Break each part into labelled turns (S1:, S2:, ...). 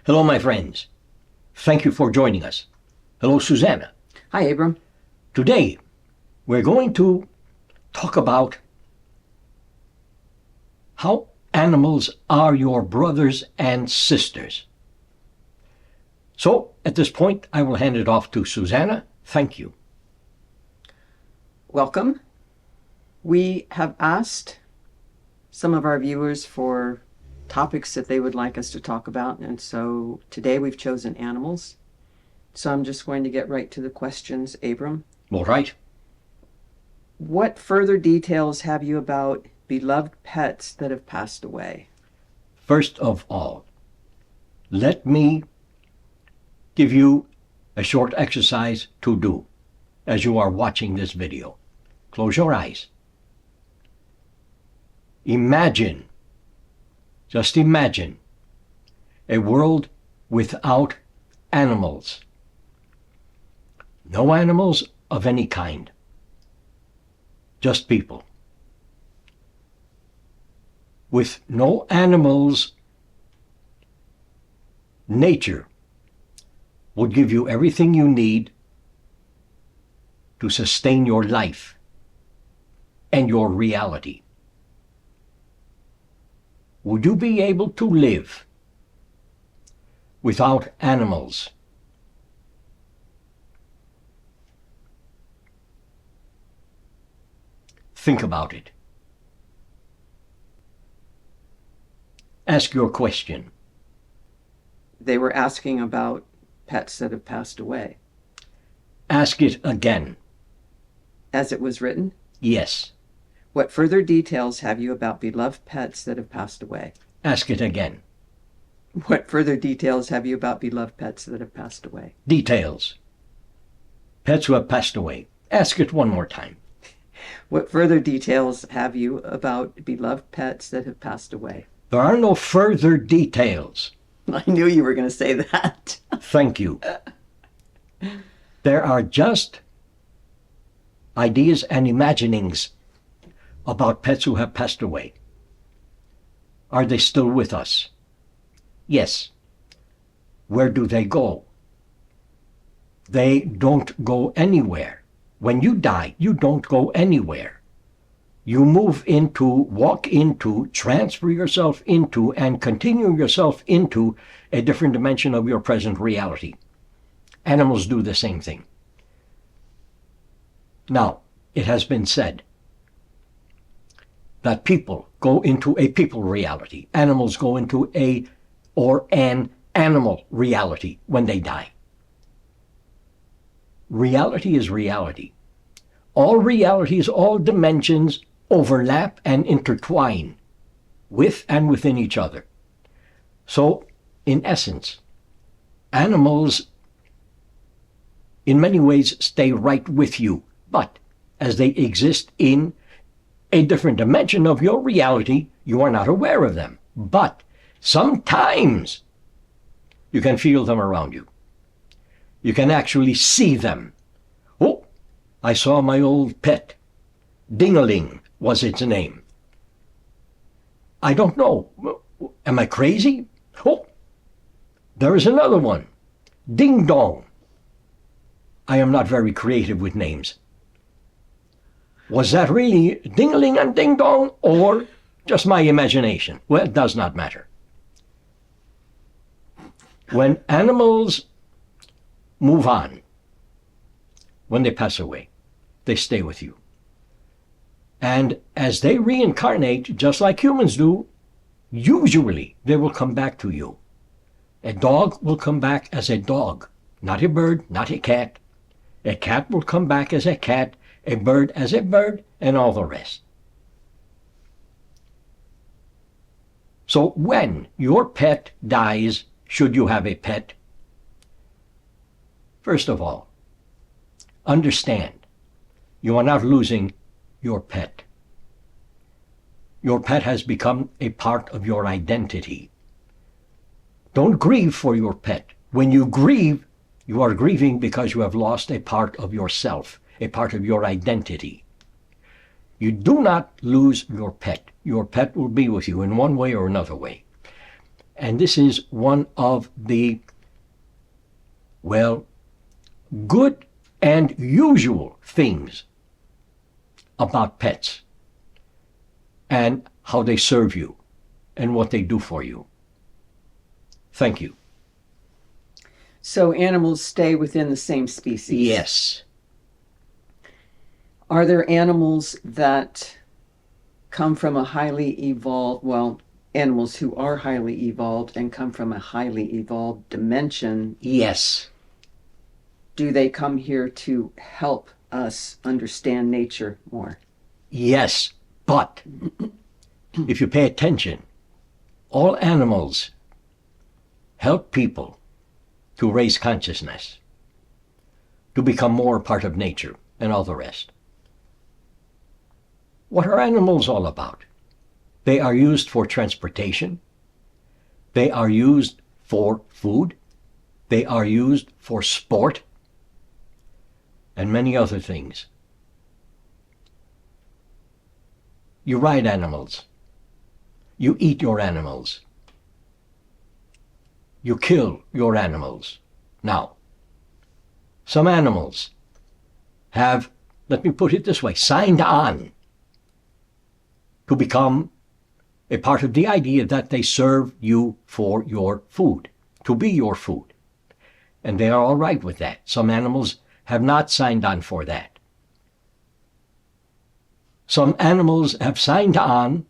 S1: Hello, my friends. Thank you for joining us. Hello, Susanna.
S2: Hi, Abram.
S1: Today, we're going to talk about how animals are your brothers and sisters. So, at this point, I will hand it off to Susanna. Thank you.
S2: Welcome. We have asked some of our viewers for topics that they would like us to talk about, and so today we've chosen animals. So I'm just going to get right to the questions, Abram.
S1: All right.
S2: What further details have you about beloved pets that have passed away?
S1: First of all, let me give you a short exercise to do as you are watching this video. Close your eyes. Imagine, just imagine, a world without animals. No animals of any kind. Just people. With no animals, nature would give you everything you need to sustain your life and your reality. Would you be able to live without animals? Think about it. Ask your question.
S2: They were asking about pets that have passed away.
S1: Ask it again.
S2: As it was written?
S1: Yes.
S2: What further details have you about beloved pets that have passed away?
S1: Ask it again.
S2: What further details have you about beloved pets that have passed away?
S1: Details. Pets who have passed away. Ask it one more time.
S2: What further details have you about beloved pets that have passed away?
S1: There are no further details.
S2: I knew you were going to say that.
S1: Thank you. There are just ideas and imaginings about pets who have passed away. Are they still with us? Yes. Where do they go? They don't go anywhere. When you die, you don't go anywhere. You move into, walk into, transfer yourself into, and continue yourself into a different dimension of your present reality. Animals do the same thing. Now, it has been said that people go into a people reality. Animals go into an animal reality when they die. Reality is reality. All realities, all dimensions overlap and intertwine with and within each other. So, in essence, animals in many ways stay right with you, but as they exist in a different dimension of your reality, you are not aware of them. But sometimes you can feel them around you. You can actually see them. Oh, I saw my old pet. Ding-a-ling was its name. I don't know. Am I crazy? Oh, there is another one. Ding-dong. I am not very creative with names. Was that really ding-a-ling and ding-dong or just my imagination? Well, it does not matter. When animals move on, when they pass away, they stay with you. And as they reincarnate, just like humans do, usually they will come back to you. A dog will come back as a dog, not a bird, not a cat. A cat will come back as a cat, a bird as a bird, and all the rest. So when your pet dies, should you have a pet, first of all, understand you are not losing your pet. Your pet has become a part of your identity. Don't grieve for your pet. When you grieve, you are grieving because you have lost a part of yourself, a part of your identity. You do not lose your pet. Your pet will be with you in one way or another way. And this is one of the, well, good and usual things about pets and how they serve you and what they do for you. Thank you.
S2: So animals stay within the same species?
S1: Yes.
S2: Are there animals that come from a highly evolved, well, animals who are highly evolved and come from a highly evolved dimension?
S1: Yes.
S2: Do they come here to help us understand nature more?
S1: Yes, but if you pay attention, all animals help people to raise consciousness, to become more part of nature and all the rest. What are animals all about? They are used for transportation. They are used for food. They are used for sport and many other things. You ride animals. You eat your animals. You kill your animals. Now, some animals have, let me put it this way, signed on to become a part of the idea that they serve you for your food, to be your food. And they are all right with that. Some animals have not signed on for that. Some animals have signed on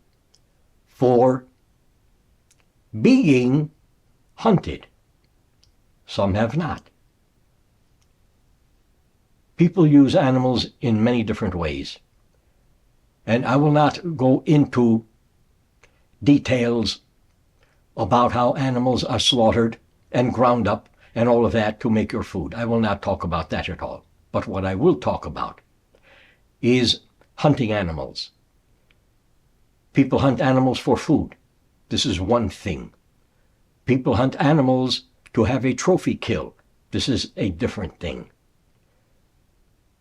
S1: for being hunted. Some have not. People use animals in many different ways. And I will not go into details about how animals are slaughtered and ground up and all of that to make your food. I will not talk about that at all. But what I will talk about is hunting animals. People hunt animals for food. This is one thing. People hunt animals to have a trophy kill. This is a different thing.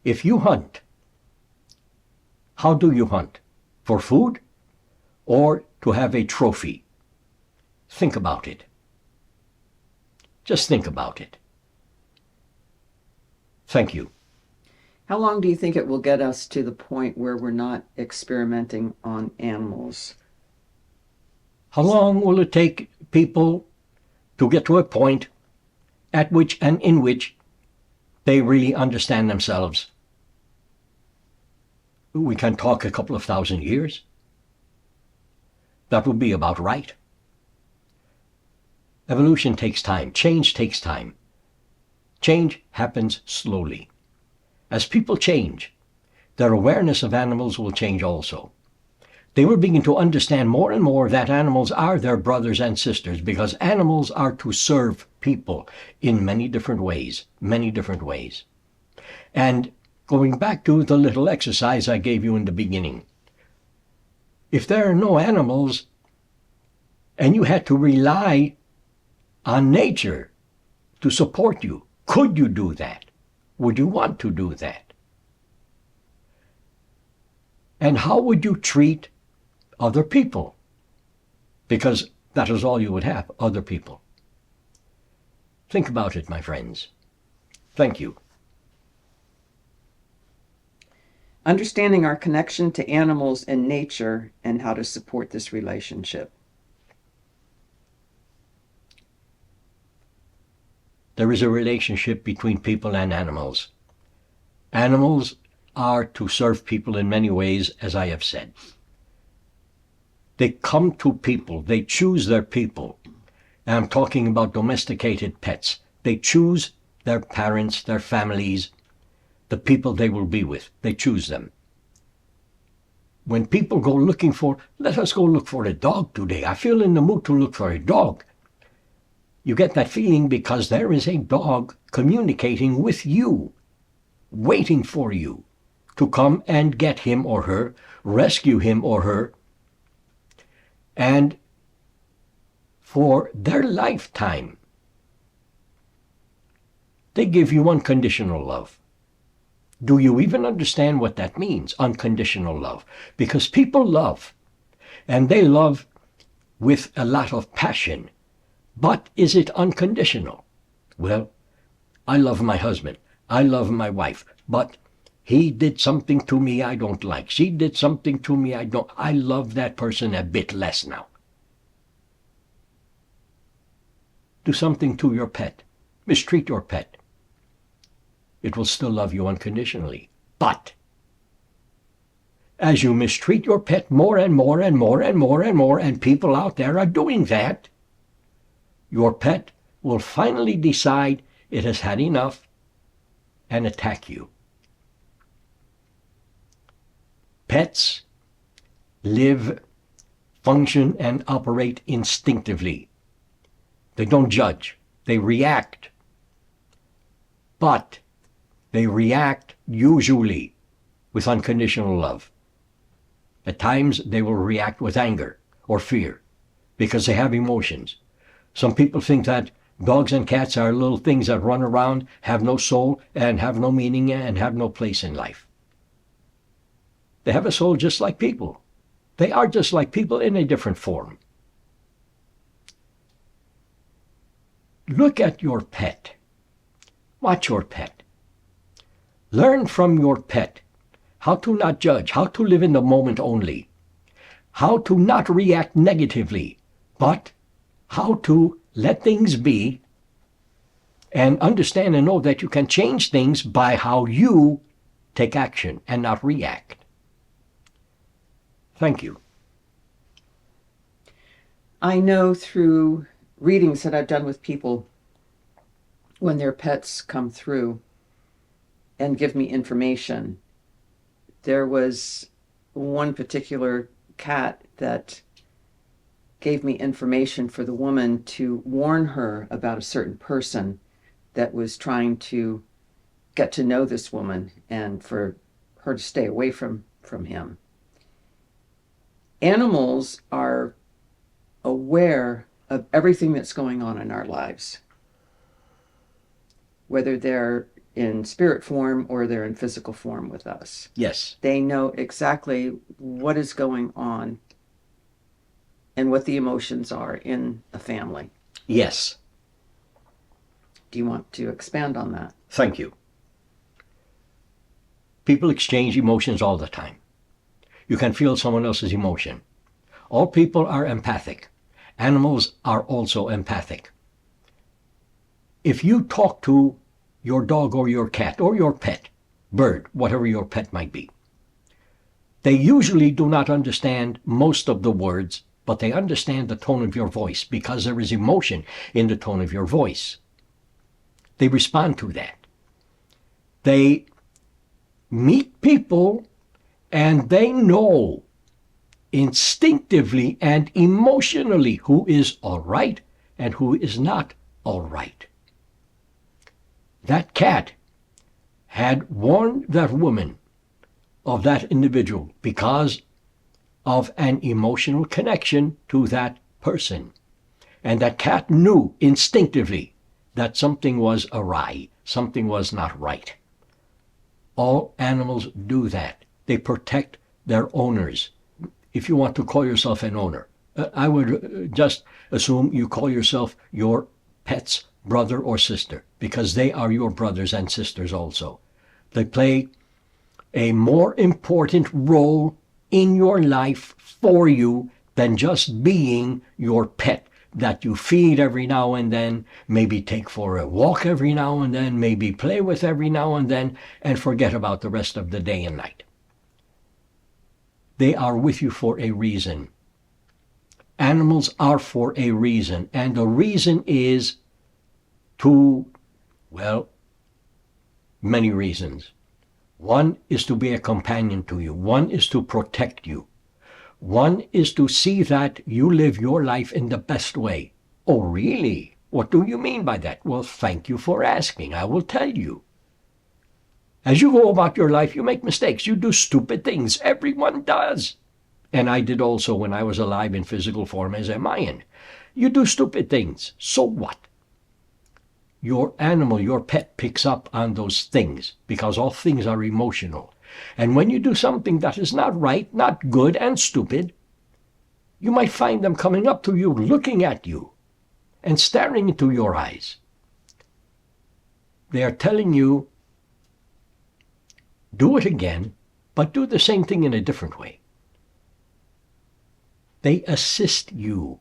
S1: If you hunt, how do you hunt? For food or to have a trophy? Think about it. Just think about it. Thank you.
S2: How long do you think it will get us to the point where we're not experimenting on animals?
S1: How long will it take people to get to a point at which and in which they really understand themselves? We can talk a couple of thousand years. That would be about right. Evolution takes time. Change takes time. Change happens slowly. As people change, their awareness of animals will change also. They will begin to understand more and more that animals are their brothers and sisters, because animals are to serve people in many different ways, many different ways. And going back to the little exercise I gave you in the beginning, if there are no animals and you had to rely on nature to support you, could you do that? Would you want to do that? And how would you treat other people? Because that is all you would have, other people. Think about it, my friends. Thank you.
S2: Understanding our connection to animals and nature and how to support this relationship.
S1: There is a relationship between people and animals. Animals are to serve people in many ways, as I have said. They come to people. They choose their people. And I'm talking about domesticated pets. They choose their parents, their families, the people they will be with. They choose them. When people go looking for, let us go look for a dog today. I feel in the mood to look for a dog. You get that feeling because there is a dog communicating with you, waiting for you to come and get him or her, rescue him or her, and for their lifetime, they give you unconditional love. Do you even understand what that means, unconditional love? Because people love, and they love with a lot of passion, But is it unconditional? Well, I love my husband. I love my wife. But he did something to me I don't like. She did something to me I don't. I love that person a bit less now. Do something to your pet. Mistreat your pet. It will still love you unconditionally. But as you mistreat your pet more and more and more and more and more, and people out there are doing that, your pet will finally decide it has had enough and attack you. Pets live, function, and operate instinctively. They don't judge. They react. But they react usually with unconditional love. At times they will react with anger or fear because they have emotions. Some people think that dogs and cats are little things that run around, have no soul, and have no meaning and have no place in life. They have a soul just like people. They are just like people in a different form. Look at your pet. Watch your pet. Learn from your pet how to not judge, how to live in the moment only, how to not react negatively, but how to let things be and understand and know that you can change things by how you take action and not react. Thank you.
S2: I know through readings that I've done with people when their pets come through and give me information. There was one particular cat that gave me information for the woman to warn her about a certain person that was trying to get to know this woman and for her to stay away from him. Animals are aware of everything that's going on in our lives, whether they're in spirit form or they're in physical form with us.
S1: Yes.
S2: They know exactly what is going on and what the emotions are in a family.
S1: Yes.
S2: Do you want to expand on that?
S1: Thank you. People exchange emotions all the time. You can feel someone else's emotion. All people are empathic. Animals are also empathic. If you talk to your dog or your cat or your pet, bird, whatever your pet might be, they usually do not understand most of the words, but they understand the tone of your voice because there is emotion in the tone of your voice. They respond to that. They meet people and they know instinctively and emotionally who is all right and who is not all right. That cat had warned that woman of that individual because of an emotional connection to that person. And that cat knew instinctively that something was awry, something was not right. All animals do that. They protect their owners. If you want to call yourself an owner, I would just assume you call yourself your pet's brother or sister, because they are your brothers and sisters also. They play a more important role in your life for you than just being your pet that you feed every now and then, maybe take for a walk every now and then, maybe play with every now and then, and forget about the rest of the day and night. They are with you for a reason. Animals are for a reason, and the reason is many reasons. One is to be a companion to you. One is to protect you. One is to see that you live your life in the best way. Oh, really? What do you mean by that? Well, thank you for asking. I will tell you. As you go about your life, you make mistakes. You do stupid things. Everyone does. And I did also when I was alive in physical form as a Mayan. You do stupid things. So what? Your animal, your pet, picks up on those things because all things are emotional. And when you do something that is not right, not good, and stupid, you might find them coming up to you, looking at you. and staring into your eyes. They are telling you, do it again, but do the same thing in a different way. They assist you.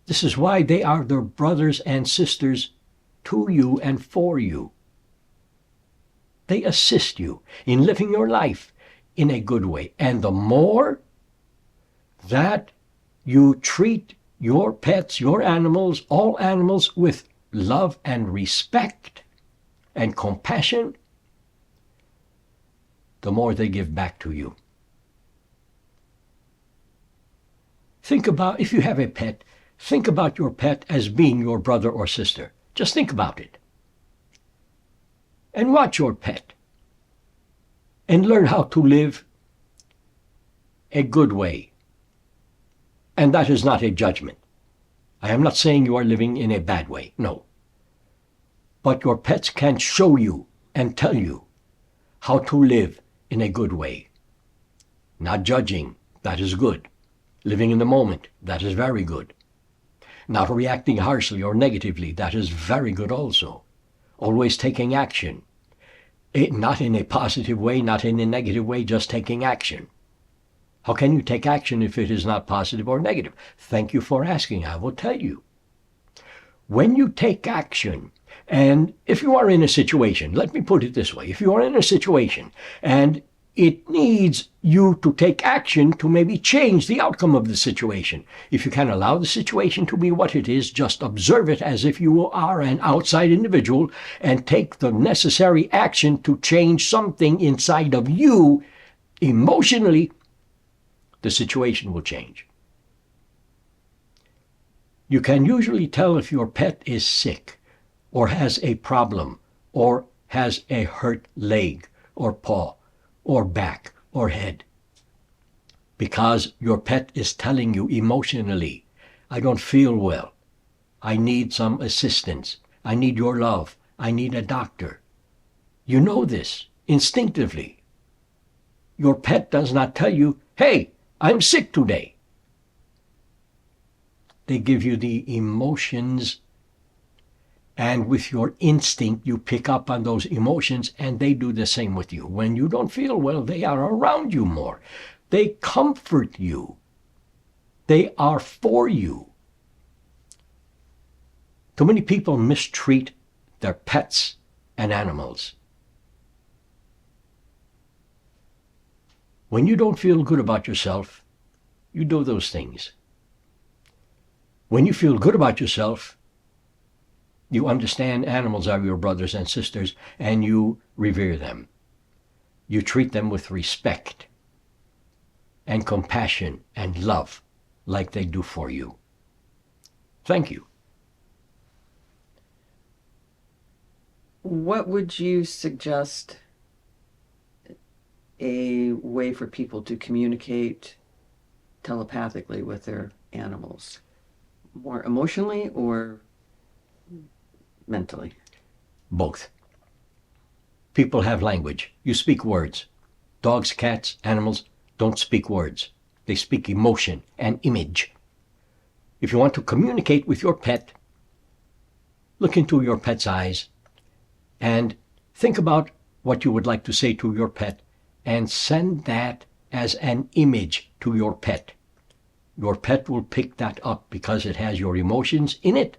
S1: This is why they are their brothers and sisters to you and for you. They assist you in living your life in a good way. And the more that you treat your pets, your animals, all animals with love and respect and compassion, the more they give back to you. Think about, if you have a pet, think about your pet as being your brother or sister. Just think about it. And watch your pet. And learn how to live a good way. And that is not a judgment. I am not saying you are living in a bad way, no. But your pets can show you and tell you how to live in a good way. Not judging, that is good. Living in the moment, that is very good. Not reacting harshly or negatively, that is very good also. Always taking action. Not in a positive way, not in a negative way, just taking action. How can you take action if it is not positive or negative? Thank you for asking. I will tell you. When you take action, and if you are in a situation, let me put it this way, if you are in a situation and it needs you to take action to maybe change the outcome of the situation. If you can allow the situation to be what it is, just observe it as if you are an outside individual and take the necessary action to change something inside of you emotionally, the situation will change. You can usually tell if your pet is sick or has a problem or has a hurt leg or paw or back or head, because your pet is telling you emotionally, I don't feel well, I need some assistance, I need your love, I need a doctor. You know this instinctively. Your pet does not tell you, hey, I'm sick today. They give you the emotions, and with your instinct, you pick up on those emotions, and they do the same with you. When you don't feel well, they are around you more. They comfort you. They are for you. Too many people mistreat their pets and animals. When you don't feel good about yourself, you do those things. When you feel good about yourself, you understand animals are your brothers and sisters, and you revere them. You treat them with respect and compassion and love like they do for you. Thank you.
S2: What would you suggest a way for people to communicate telepathically with their animals? More emotionally or mentally?
S1: Both. People have language. You speak words. Dogs, cats, animals don't speak words. They speak emotion and image. If you want to communicate with your pet, look into your pet's eyes and think about what you would like to say to your pet and send that as an image to your pet. Your pet will pick that up because it has your emotions in it.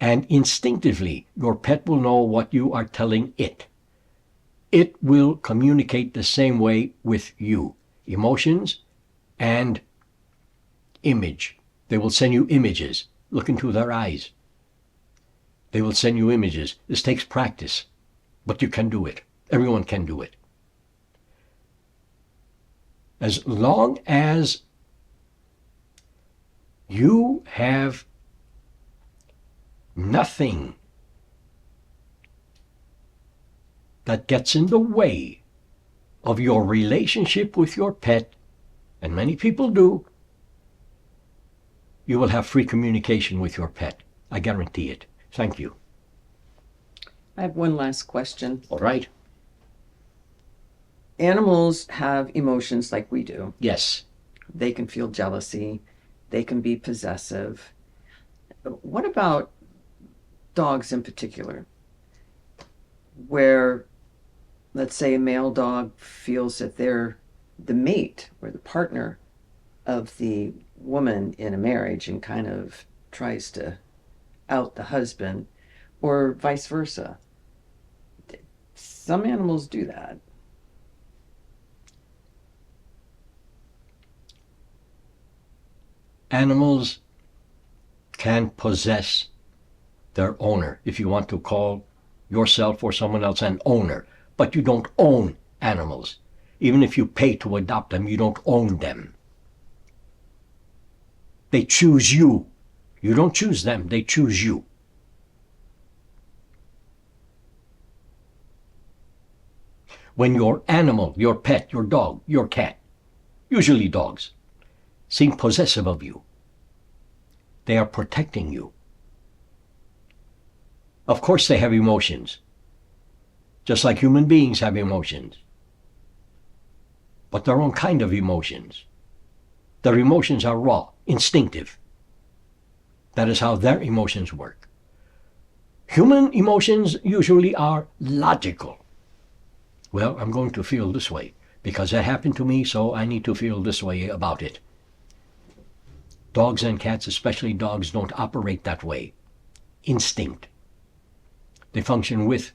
S1: And instinctively, your pet will know what you are telling it. It will communicate the same way with you. Emotions and image. They will send you images. Look into their eyes. They will send you images. This takes practice, but you can do it. Everyone can do it. As long as you have nothing that gets in the way of your relationship with your pet, and many people do, you will have free communication with your pet. I guarantee it. Thank you.
S2: I have one last question.
S1: All right.
S2: Animals have emotions like we do.
S1: Yes.
S2: They can feel jealousy. They can be possessive. What about dogs in particular, where, let's say, a male dog feels that they're the mate or the partner of the woman in a marriage and kind of tries to out the husband, or vice versa? Some animals do that.
S1: Animals can possess their owner, if you want to call yourself or someone else an owner, but you don't own animals. Even if you pay to adopt them, you don't own them. They choose you. You don't choose them, they choose you. When your animal, your pet, your dog, your cat, usually dogs, seem possessive of you, they are protecting you. Of course they have emotions, just like human beings have emotions, but their own kind of emotions. Their emotions are raw, instinctive. That is how their emotions work. Human emotions usually are logical. Well, I'm going to feel this way because that happened to me, so I need to feel this way about it. Dogs and cats, especially dogs, don't operate that way. Instinct. They function with,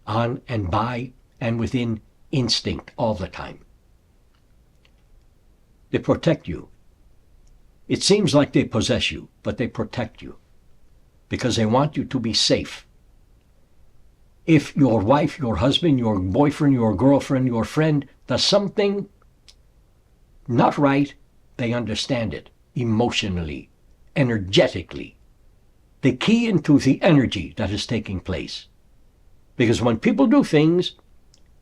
S1: on and by, and within instinct all the time. They protect you. It seems like they possess you, but they protect you because they want you to be safe. If your wife, your husband, your boyfriend, your girlfriend, your friend does something not right, they understand it emotionally, energetically. They key into the energy that is taking place. Because when people do things,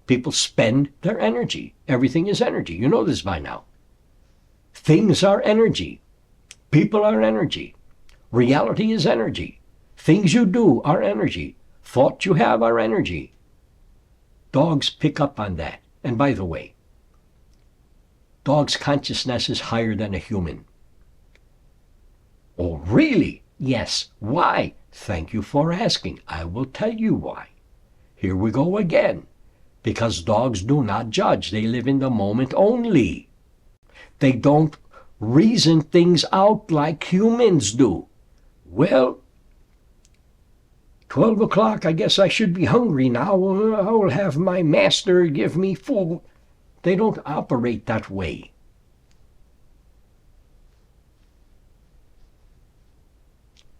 S1: people spend their energy. Everything is energy. You know this by now. Things are energy. People are energy. Reality is energy. Things you do are energy. Thoughts you have are energy. Dogs pick up on that. And by the way, dogs' consciousness is higher than a human. Oh, really? Yes. Why? Thank you for asking. I will tell you why. Here we go again. Because dogs do not judge. They live in the moment only. They don't reason things out like humans do. Well, 12 o'clock, I guess I should be hungry now. I will have my master give me food. They don't operate that way.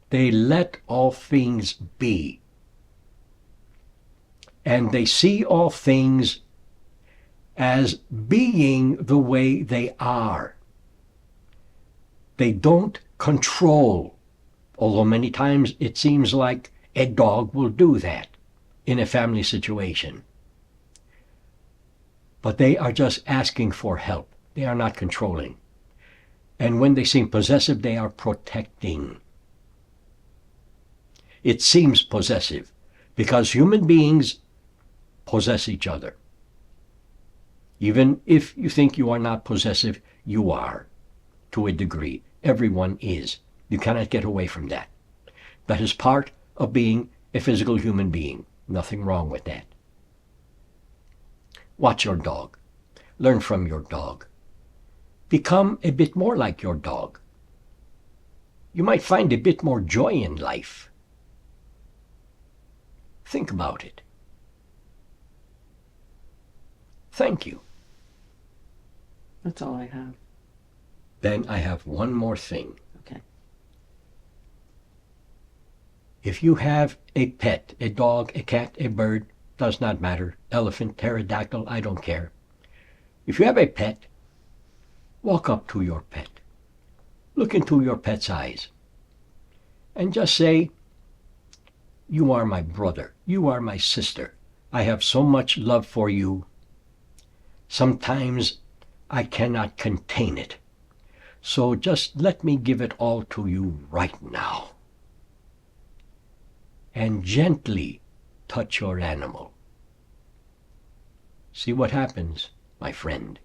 S1: They let all things be. And they see all things as being the way they are. They don't control, although many times it seems like a dog will do that in a family situation. But they are just asking for help. They are not controlling. And when they seem possessive, they are protecting. It seems possessive because human beings possess each other. Even if you think you are not possessive, you are, to a degree. Everyone is. You cannot get away from that. That is part of being a physical human being. Nothing wrong with that. Watch your dog. Learn from your dog. Become a bit more like your dog. You might find a bit more joy in life. Think about it. Thank you.
S2: That's all I have.
S1: Then I have one more thing.
S2: Okay.
S1: If you have a pet, a dog, a cat, a bird, does not matter, elephant, pterodactyl, I don't care. If you have a pet, walk up to your pet. Look into your pet's eyes. And just say, "You are my brother. You are my sister. I have so much love for you. Sometimes I cannot contain it. So just let me give it all to you right now." And gently touch your animal. See what happens, my friend.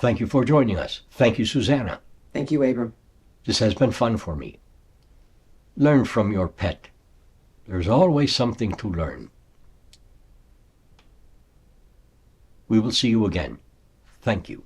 S1: Thank you for joining us. Thank you, Susanna.
S2: Thank you, Abram.
S1: This has been fun for me. Learn from your pet. There's always something to learn. We will see you again. Thank you.